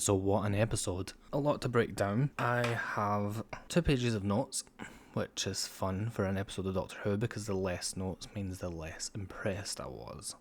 So what an episode. A lot to break down. I have 2 pages of notes, which is fun for an episode of Doctor Who because the less notes means the less impressed I was,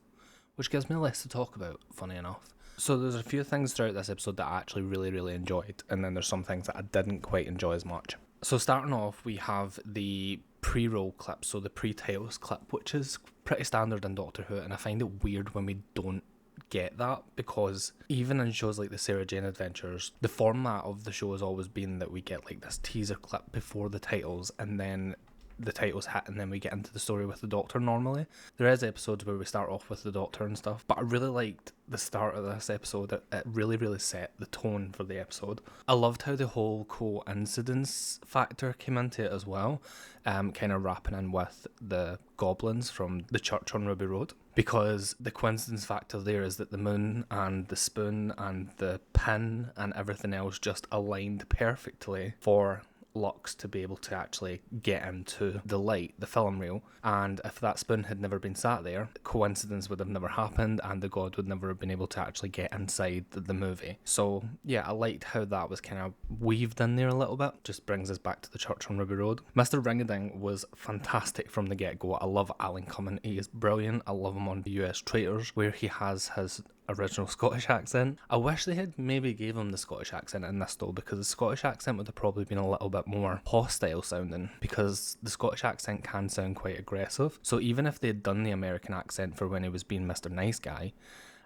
which gives me less to talk about, funny enough. So there's a few things throughout this episode that I actually really enjoyed, and then there's some things that I didn't quite enjoy as much. So starting off, we have the pre-roll clip, so the pre-titles clip, which is pretty standard in Doctor Who, and I find it weird when we don't get that, because even in shows like the Sarah Jane Adventures, the format of the show has always been that we get like this teaser clip before the titles, and then the titles hit, and then we get into the story with the Doctor normally. There is episodes where we start off with the Doctor and stuff, but I really liked the start of this episode. It really set the tone for the episode. I loved how the whole coincidence factor came into it as well, kind of wrapping in with the goblins from the church on Ruby Road, because the coincidence factor there is that the moon and the spoon and the pin and everything else just aligned perfectly for LUX to be able to actually get into the light, the film reel, and if that spoon had never been sat there, coincidence would have never happened and the god would never have been able to actually get inside the movie. So yeah, I liked how that was kind of weaved in there a little bit. Just brings us back to the church on Ruby Road. Mr. Ring-a-Ding was fantastic from the get-go. I love Alan Cumming, he is brilliant. I love him on US Traitors, where he has his original Scottish accent. I wish they had maybe gave him the Scottish accent in this though, because the Scottish accent would have probably been a little bit more hostile sounding, because the Scottish accent can sound quite aggressive. So even if they had done the American accent for when he was being Mr. Nice Guy,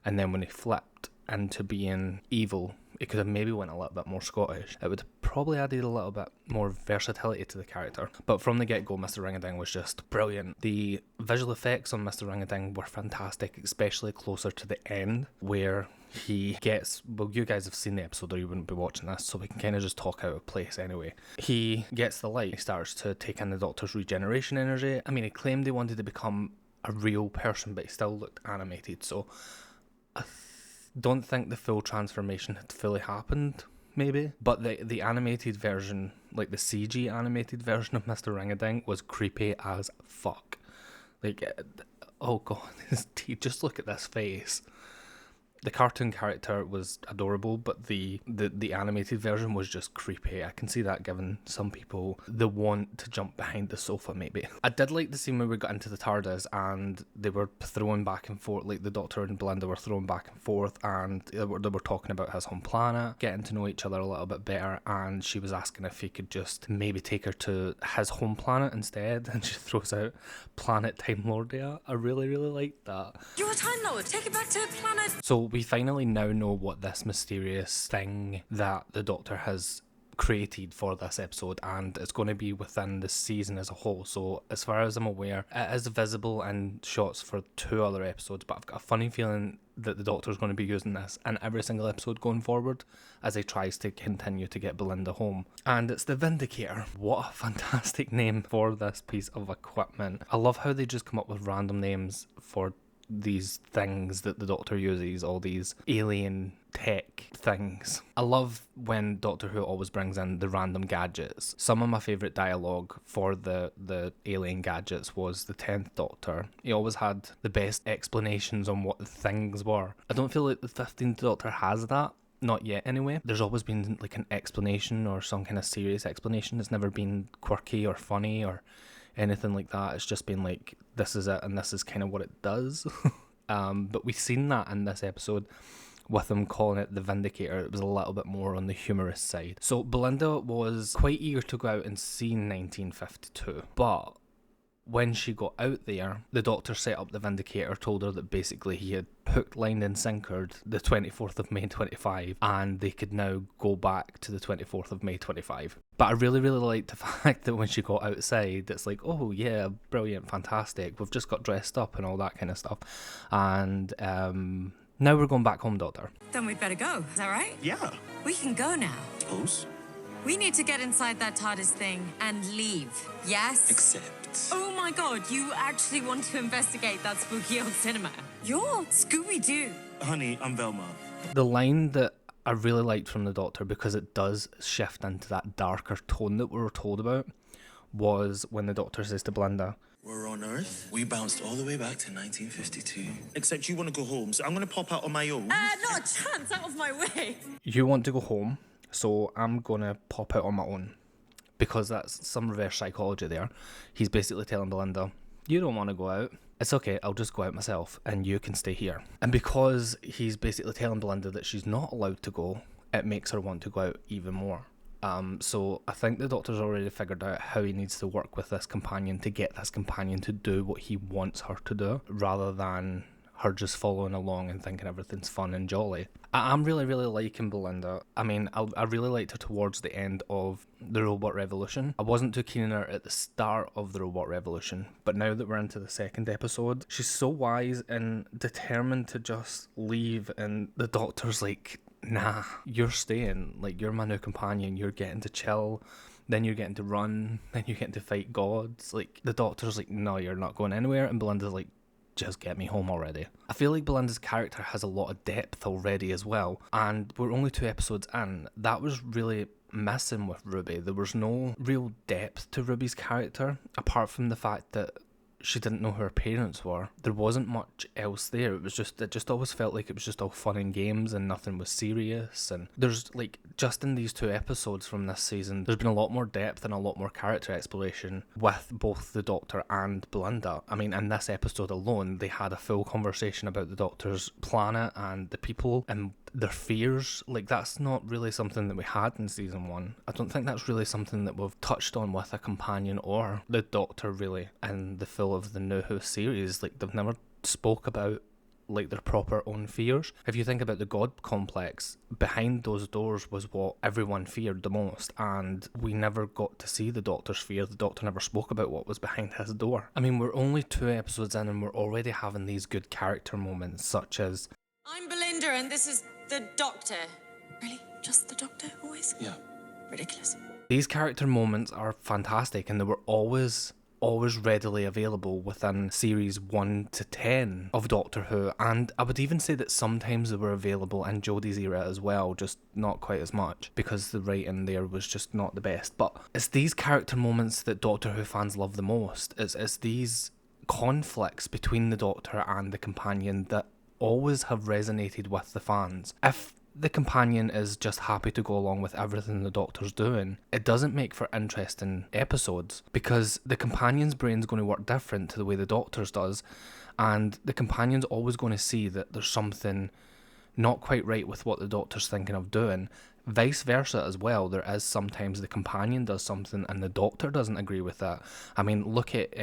and then when he flipped into being evil, it could have maybe went a little bit more Scottish. It would have probably added a little bit more versatility to the character. But from the get-go, Mr. Ring-a-Ding was just brilliant. The visual effects on Mr. Ring-a-Ding were fantastic, especially closer to the end, where he gets, well, you guys have seen the episode or you wouldn't be watching this, so we can kind of just talk out of place anyway. He gets the light, he starts to take in the Doctor's regeneration energy. I mean, he claimed he wanted to become a real person, but he still looked animated, so I don't think the full transformation had fully happened, maybe, but the animated version, like the CG animated version of Mr. Ring-a-Ding, was creepy as fuck. Like, oh god, his teeth, just look at this face. The cartoon character was adorable, but the animated version was just creepy. I can see that giving some people the want to jump behind the sofa, maybe. I did like the scene where we got into the Tardis and they were throwing back and forth, like the Doctor and Belinda were throwing back and forth, and they were talking about his home planet, getting to know each other a little bit better, and she was asking if he could just maybe take her to his home planet instead, and she throws out Planet Time Lordia. I really liked that. You're a Time Lord, take it back to planet. So we finally now know what this mysterious thing that the Doctor has created for this episode, and it's going to be within the season as a whole. So as far as I'm aware, it is visible in shots for 2 other episodes, but I've got a funny feeling that the Doctor's going to be using this in every single episode going forward as he tries to continue to get Belinda home. And it's the Vindicator. What a fantastic name for this piece of equipment. I love how they just come up with random names for these things that the Doctor uses, all these alien tech things. I love when Doctor Who always brings in the random gadgets. Some of my favourite dialogue for the alien gadgets was the 10th Doctor. He always had the best explanations on what the things were. I don't feel like the 15th Doctor has that. Not yet anyway. There's always been like an explanation or some kind of serious explanation. It's never been quirky or funny or anything like that. It's just been like, this is it and this is kind of what it does. But we've seen that in this episode with them calling it the Vindicator. It was a little bit more on the humorous side. So Belinda was quite eager to go out and see 1952, but when she got out there, the Doctor set up the Vindicator, told her that basically he had hooked, lined and sinkered the 24th of May 25, and they could now go back to the 24th of May 25. But I really liked the fact that when she got outside, it's like, oh yeah, brilliant, fantastic, we've just got dressed up and all that kind of stuff. And now we're going back home, Doctor. Then we'd better go, is that right? Yeah. We can go now. Suppose. We need to get inside that TARDIS thing and leave, yes? Except... Oh my god, you actually want to investigate that spooky old cinema. You're Scooby-Doo. Honey, I'm Velma. The line that I really liked from the Doctor, because it does shift into that darker tone that we were told about, was when the Doctor says to Belinda, We're on Earth. We bounced all the way back to 1952. Except you want to go home, so I'm going to pop out on my own. Not a chance, out of my way. You want to go home, so I'm gonna pop out on my own. Because that's some reverse psychology there. He's basically telling Belinda, you don't want to go out. It's okay, I'll just go out myself and you can stay here. And because he's basically telling Belinda that she's not allowed to go, it makes her want to go out even more. So I think the Doctor's already figured out how he needs to work with this companion to get this companion to do what he wants her to do, rather than her just following along and thinking everything's fun and jolly. I'm really liking Belinda. I mean, I really liked her towards the end of the Robot Revolution. I wasn't too keen on her at the start of the Robot Revolution, but now that we're into the second episode, she's so wise and determined to just leave, and the Doctor's like, nah, you're staying. Like, you're my new companion. You're getting to chill. Then you're getting to run. Then you're getting to fight gods. Like, the Doctor's like, no, you're not going anywhere. And Belinda's like, just get me home already. I feel like Belinda's character has a lot of depth already as well. And we're only 2 episodes in. That was really missing with Ruby. There was no real depth to Ruby's character, apart from the fact that she didn't know who her parents were. There wasn't much else there. It just always felt like it was just all fun and games and nothing was serious. And there's like, just in these 2 episodes from this season, there's been a lot more depth and a lot more character exploration with both the Doctor and Belinda. I mean, in this episode alone, they had a full conversation about the Doctor's planet and the people and their fears. Like, that's not really something that we had in season 1. I don't think that's really something that we've touched on with a companion or the Doctor really in the full of the ᴄᴏ series. Like, they've never spoke about like their proper own fears. If you think about the God complex, behind those doors was what everyone feared the most, and we never got to see the Doctor's fear. The Doctor never spoke about what was behind his door. I mean, we're only 2 episodes in and we're already having these good character moments, such as, I'm Belinda and this is the Doctor. Really? Just the Doctor, always? Yeah. Ridiculous. these character moments are fantastic, and they were always readily available within series 1 to 10 of Doctor Who, and I would even say that sometimes they were available in Jodie's era as well, just not quite as much because the writing there was just not the best. But it's these character moments that Doctor Who fans love the most. It's these conflicts between the Doctor and the companion that always have resonated with the fans. If the companion is just happy to go along with everything the Doctor's doing, it doesn't make for interesting episodes, because the companion's brain's going to work different to the way the Doctor's does, and the companion's always going to see that there's something not quite right with what the Doctor's thinking of doing. Vice versa as well, there is sometimes the companion does something and the Doctor doesn't agree with that. I mean, look at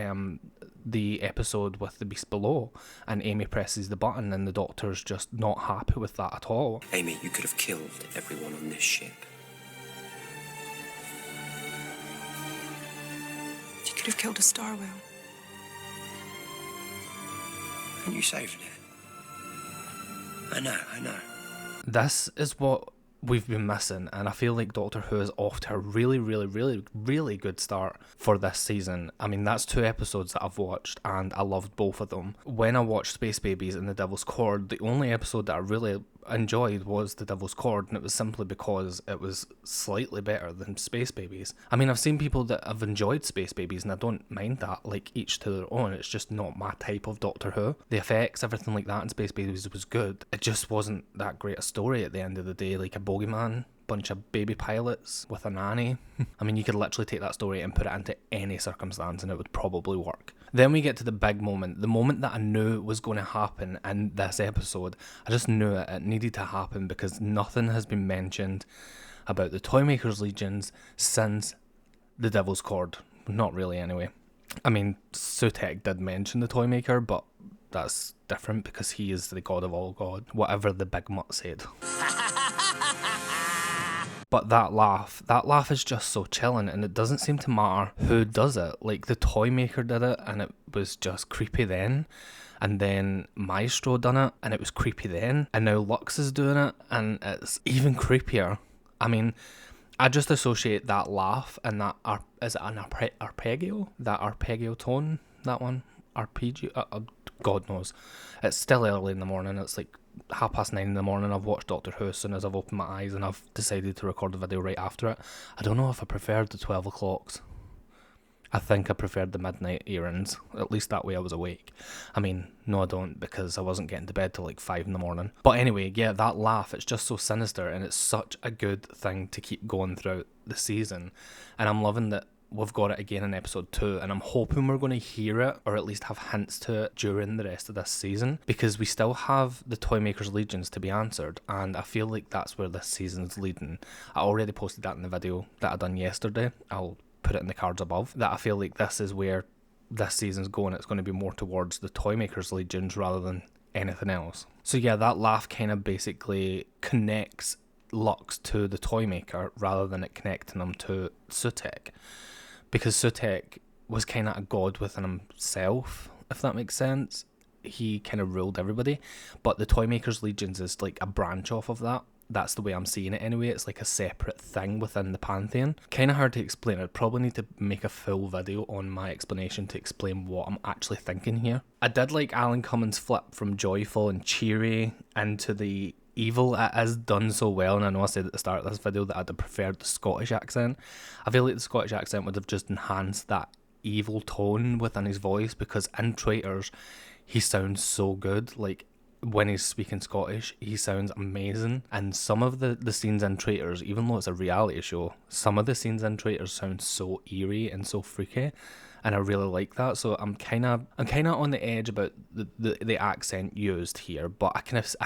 the episode with the Beast Below, and Amy presses the button and the Doctor's just not happy with that at all. Amy, you could have killed everyone on this ship. You could have killed a star whale. And you saved it. I know. This is what we've been missing, and I feel like Doctor Who is off to a really good start for this season. I mean, that's 2 episodes that I've watched and I loved both of them. When I watched Space Babies and The Devil's Cord, the only episode that I really enjoyed was The Devil's Cord, and it was simply because it was slightly better than Space Babies. I mean, I've seen people that have enjoyed Space Babies and I don't mind that, like, each to their own. It's just not my type of Doctor Who. The effects, everything like that in Space Babies was good. It just wasn't that great a story at the end of the day, like a bogeyman, bunch of baby pilots with a nanny. I mean, you could literally take that story and put it into any circumstance and it would probably work. Then we get to the big moment, the moment that I knew was going to happen in this episode. I just knew it needed to happen because nothing has been mentioned about the Toymakers Legions since The Devil's Cord. Not really, anyway. I mean, Sutekh did mention the Toymaker, but that's different because he is the god of all god, whatever the big mutt said. But that laugh is just so chilling, and it doesn't seem to matter who does it. Like, the Toymaker did it and it was just creepy then, and then Maestro done it and it was creepy then, and now Lux is doing it and it's even creepier. I mean, I just associate that laugh and that is it an arpeggio? That arpeggio tone? That one? Arpeggio? God knows. It's still early in the morning. It's like 9:30 in the morning. I've watched Doctor Who as soon as I've opened my eyes, and I've decided to record the video right after it. I don't know if I preferred the 12 o'clocks. I think I preferred the midnight errands. At least that way I was awake. I mean, no I don't, because I wasn't getting to bed till like 5 in the morning. But anyway, yeah, that laugh, it's just so sinister, and it's such a good thing to keep going throughout the season. And I'm loving that we've got it again in episode 2, and I'm hoping we're going to hear it, or at least have hints to it during the rest of this season, because we still have the Toymaker's Legions to be answered, and I feel like that's where this season's leading. I already posted that in the video that I done yesterday. I'll put it in the cards above, that I feel like this is where this season's going. It's going to be more towards the Toymaker's Legions rather than anything else. So yeah, that laugh kind of basically connects LUX to the Toymaker rather than it connecting them to Sutekh. Because Sutekh was kind of a god within himself, if that makes sense. He kind of ruled everybody. But the Toymaker's Legions is like a branch off of that. That's the way I'm seeing it anyway. It's like a separate thing within the pantheon. Kind of hard to explain. I'd probably need to make a full video on my explanation to explain what I'm actually thinking here. I did like Alan Cummins' flip from joyful and cheery into the evil. It is done so well, and I know I said at the start of this video that I'd have preferred the Scottish accent. I feel like the Scottish accent would have just enhanced that evil tone within his voice, because in Traitors he sounds so good. Like when he's speaking Scottish, he sounds amazing. And some of the scenes in Traitors, even though it's a reality show, some of the scenes in Traitors sound so eerie and so freaky, and I really like that. So I'm kind of on the edge about the accent used here, but I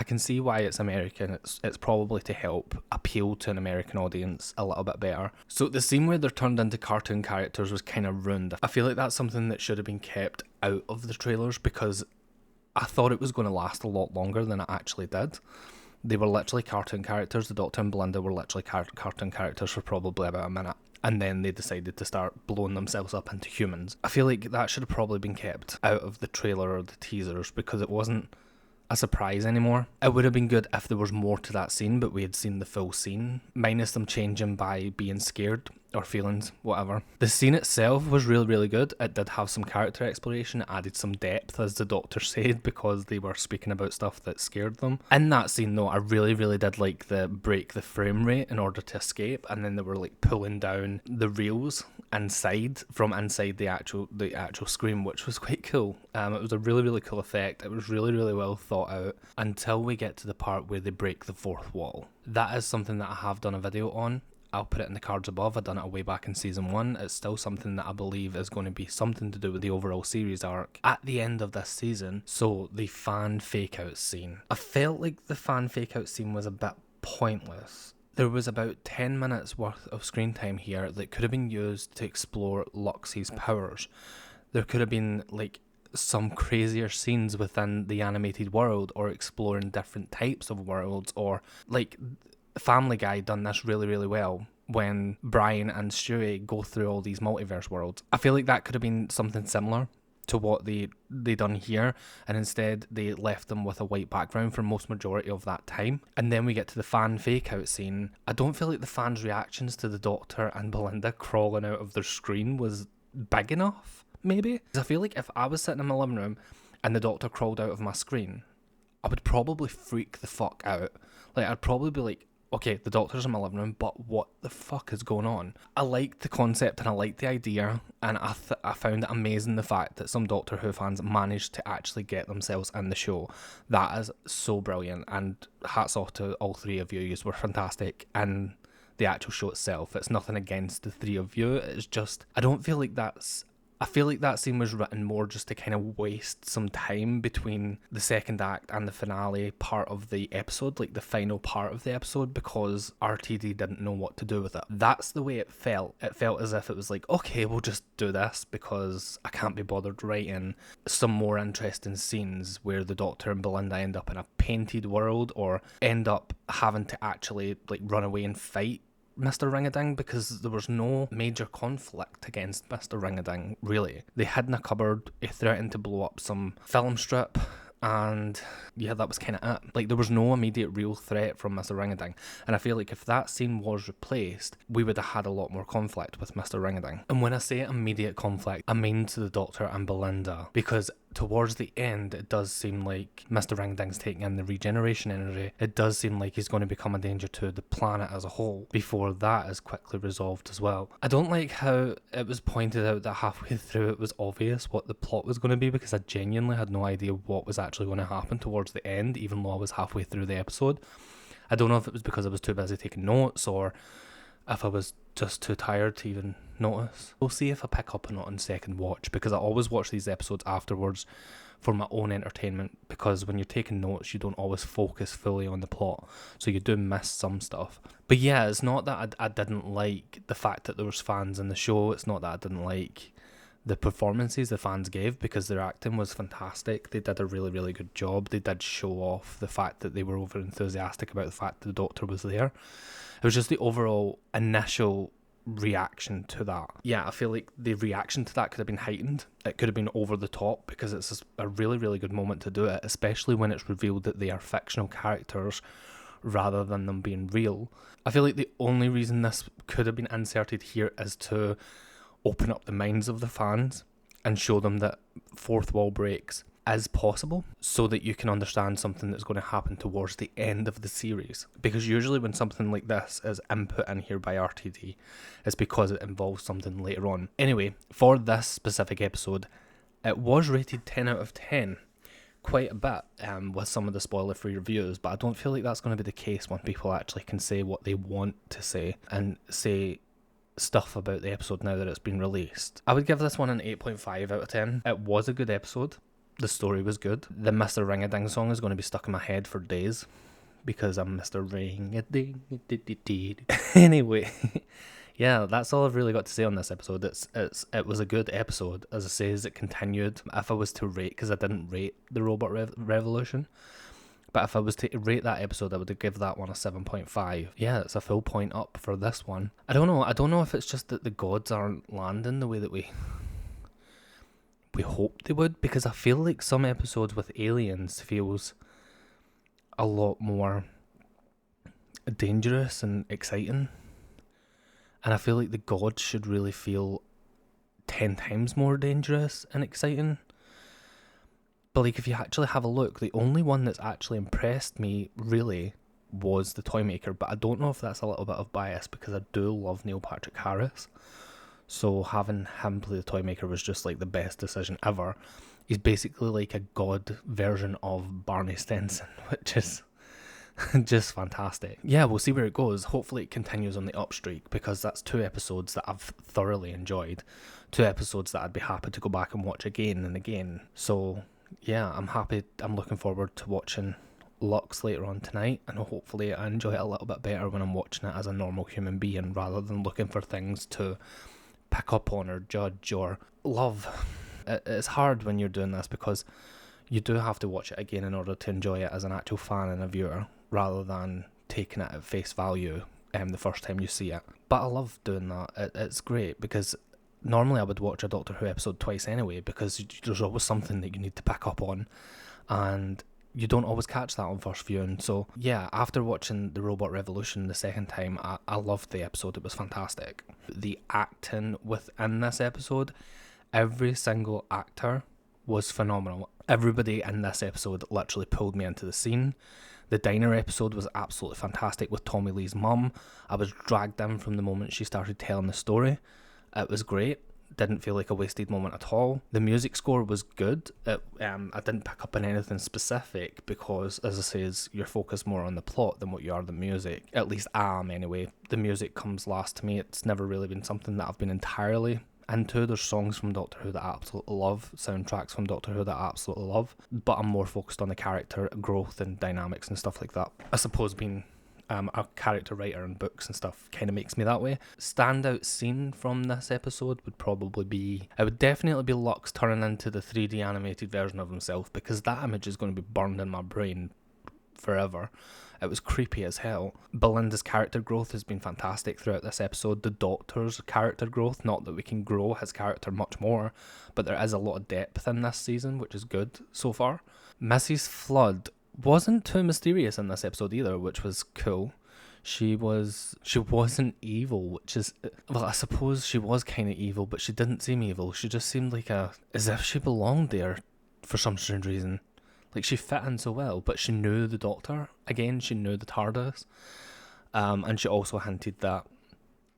can see why it's American. It's probably to help appeal to an American audience a little bit better. So the scene where they're turned into cartoon characters was kind of ruined. I feel like that's something that should have been kept out of the trailers, because I thought it was going to last a lot longer than it actually did. They were literally cartoon characters. The Doctor and Belinda were literally cartoon characters for probably about a minute. And then they decided to start blowing themselves up into humans. I feel like that should have probably been kept out of the trailer or the teasers, because it wasn't a surprise anymore. It would have been good if there was more to that scene, but we had seen the full scene, minus them changing by being scared or feelings, whatever. The scene itself was really, really good. It did have some character exploration. It added some depth, as the Doctor said, because they were speaking about stuff that scared them. In that scene though, I really, really did like the break the frame rate in order to escape, and then they were like pulling down the rails inside from inside the actual screen, which was quite cool. It was a really, really cool effect. It was really, really well thought out until we get to the part where they break the fourth wall. That is something that I have done a video on. I'll put it in the cards above. I've done it way back in season 1. It's still something that I believe is going to be something to do with the overall series arc at the end of this season. So the fan fake out scene. I felt like the fan fake out scene was a bit pointless. There was about 10 minutes worth of screen time here that could have been used to explore LUX's powers. There could have been like some crazier scenes within the animated world, or exploring different types of worlds, or like Family Guy done this really, really well when Brian and Stewie go through all these multiverse worlds. I feel like that could have been something similar to what they done here, and instead they left them with a white background for most majority of that time. And then we get to the fan fake out scene. I don't feel like the fans' reactions to the Doctor and Belinda crawling out of their screen was big enough, maybe. Because I feel like if I was sitting in my living room and the Doctor crawled out of my screen, I would probably freak the fuck out. Like, I'd probably be like, okay, the Doctor's in my living room, but what the fuck is going on? I liked the concept and I liked the idea, and I found it amazing the fact that some Doctor Who fans managed to actually get themselves in the show. That is so brilliant, and hats off to all three of you. You were fantastic in the actual show itself. It's nothing against the three of you. It's just, I feel like that scene was written more just to kind of waste some time between the second act and the finale part of the episode, like the final part of the episode, because RTD didn't know what to do with it. That's the way it felt. It felt as if it was like, okay, we'll just do this because I can't be bothered writing some more interesting scenes where the Doctor and Belinda end up in a painted world, or end up having to actually like run away and fight Mr. Ring-a-Ding, because there was no major conflict against Mr. Ring-a-Ding, really. They hid in a cupboard, he threatened to blow up some film strip, and yeah, that was kind of it. Like, there was no immediate real threat from Mr. Ring-a-Ding, and I feel like if that scene was replaced, we would have had a lot more conflict with Mr. Ring-a-Ding. And when I say immediate conflict, I mean to the Doctor and Belinda, because towards the end, it does seem like Mr. Ring Ding's taking in the regeneration energy. It does seem like he's going to become a danger to the planet as a whole before that is quickly resolved as well. I don't like how it was pointed out that halfway through it was obvious what the plot was going to be, because I genuinely had no idea what was actually going to happen towards the end, even though I was halfway through the episode. I don't know if it was because I was too busy taking notes or if I was just too tired to even notice. We'll see if I pick up on it on second watch, because I always watch these episodes afterwards for my own entertainment, because when you're taking notes you don't always focus fully on the plot, so you do miss some stuff. But yeah, it's not that I didn't like the fact that there was fans in the show, it's not that I didn't like the performances the fans gave, because their acting was fantastic. They did a really, really good job. They did show off the fact that they were over enthusiastic about the fact that the Doctor was there. It was just the overall initial reaction to that. Yeah, I feel like the reaction to that could have been heightened. It could have been over the top, because it's a really, really good moment to do it, especially when it's revealed that they are fictional characters rather than them being real. I feel like the only reason this could have been inserted here is to open up the minds of the fans and show them that fourth wall breaks is possible, so that you can understand something that's going to happen towards the end of the series. Because usually when something like this is input in here by RTD, it's because it involves something later on. Anyway, for this specific episode, it was rated 10 out of 10. Quite a bit, with some of the spoiler-free reviews, but I don't feel like that's going to be the case when people actually can say what they want to say and say stuff about the episode now that it's been released. I would give this one an 8.5 out of 10. It was a good episode. The story was good. The Mr. Ring-a-Ding song is going to be stuck in my head for days, because I'm Mr. Ring-a-Ding. Anyway, yeah, that's all I've really got to say on this episode. It was a good episode. As I say, as it continued, if I was to rate, because I didn't rate the Robot Revolution, but if I was to rate that episode, I would give that one a 7.5. Yeah, it's a full point up for this one. I don't know if it's just that the gods aren't landing the way that we hoped they would, because I feel like some episodes with aliens feels a lot more dangerous and exciting, and I feel like the gods should really feel 10 times more dangerous and exciting. But like, if you actually have a look, the only one that's actually impressed me really was the Toymaker, but I don't know if that's a little bit of bias, because I do love Neil Patrick Harris. So having him play the Toymaker was just like the best decision ever. He's basically like a god version of Barney Stinson, which is just fantastic. Yeah, we'll see where it goes. Hopefully it continues on the upstreak, because that's 2 episodes that I've thoroughly enjoyed. 2 episodes that I'd be happy to go back and watch again and again. So yeah, I'm happy. I'm looking forward to watching LUX later on tonight, and hopefully I enjoy it a little bit better when I'm watching it as a normal human being, rather than looking for things to pick up on or judge or love. It's hard when you're doing this, because you do have to watch it again in order to enjoy it as an actual fan and a viewer, rather than taking it at face value the first time you see it. But I love doing that. It's great, because normally I would watch a Doctor Who episode twice anyway, because there's always something that you need to pick up on, and you don't always catch that on first viewing. So yeah, after watching the Robot Revolution the second time, I loved the episode. It was fantastic. The acting within this episode, every single actor was phenomenal. Everybody in this episode literally pulled me into the scene. The diner episode was absolutely fantastic with Tommy Lee's mum. I was dragged in from the moment she started telling the story. It was great. Didn't feel like a wasted moment at all. The music score was good. I didn't pick up on anything specific, because, as I say, you're focused more on the plot than what you are the music. At least I am anyway. The music comes last to me. It's never really been something that I've been entirely into. There's songs from Doctor Who that I absolutely love, soundtracks from Doctor Who that I absolutely love, but I'm more focused on the character growth and dynamics and stuff like that. I suppose being a character writer in books and stuff kind of makes me that way. Standout scene from this episode would probably be, it would definitely be Lux turning into the 3D animated version of himself, because that image is going to be burned in my brain forever. It was creepy as hell. Belinda's character growth has been fantastic throughout this episode. The Doctor's character growth, not that we can grow his character much more, but there is a lot of depth in this season, which is good so far. Mrs. Flood wasn't too mysterious in this episode either, which was cool. She wasn't evil, which is, well, I suppose she was kind of evil, but she didn't seem evil. She just seemed like as if she belonged there for some strange reason. Like, she fit in so well, but she knew the Doctor. Again, she knew the TARDIS. And she also hinted that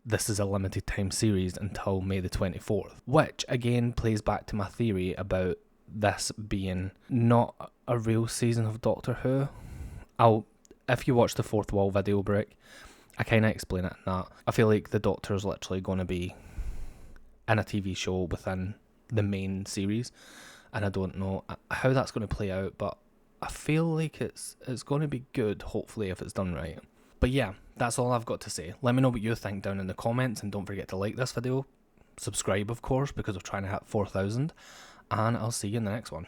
this is a limited time series until May the 24th. Which, again, plays back to my theory about this being not a real season of Doctor Who. If you watch the Fourth Wall video break, I kind of explain it in that. I feel like the Doctor's literally going to be in a TV show within the main series. And I don't know how that's going to play out, but I feel like it's going to be good, hopefully, if it's done right. But yeah, that's all I've got to say. Let me know what you think down in the comments, and don't forget to like this video. Subscribe, of course, because we're trying to hit 4,000. And I'll see you in the next one.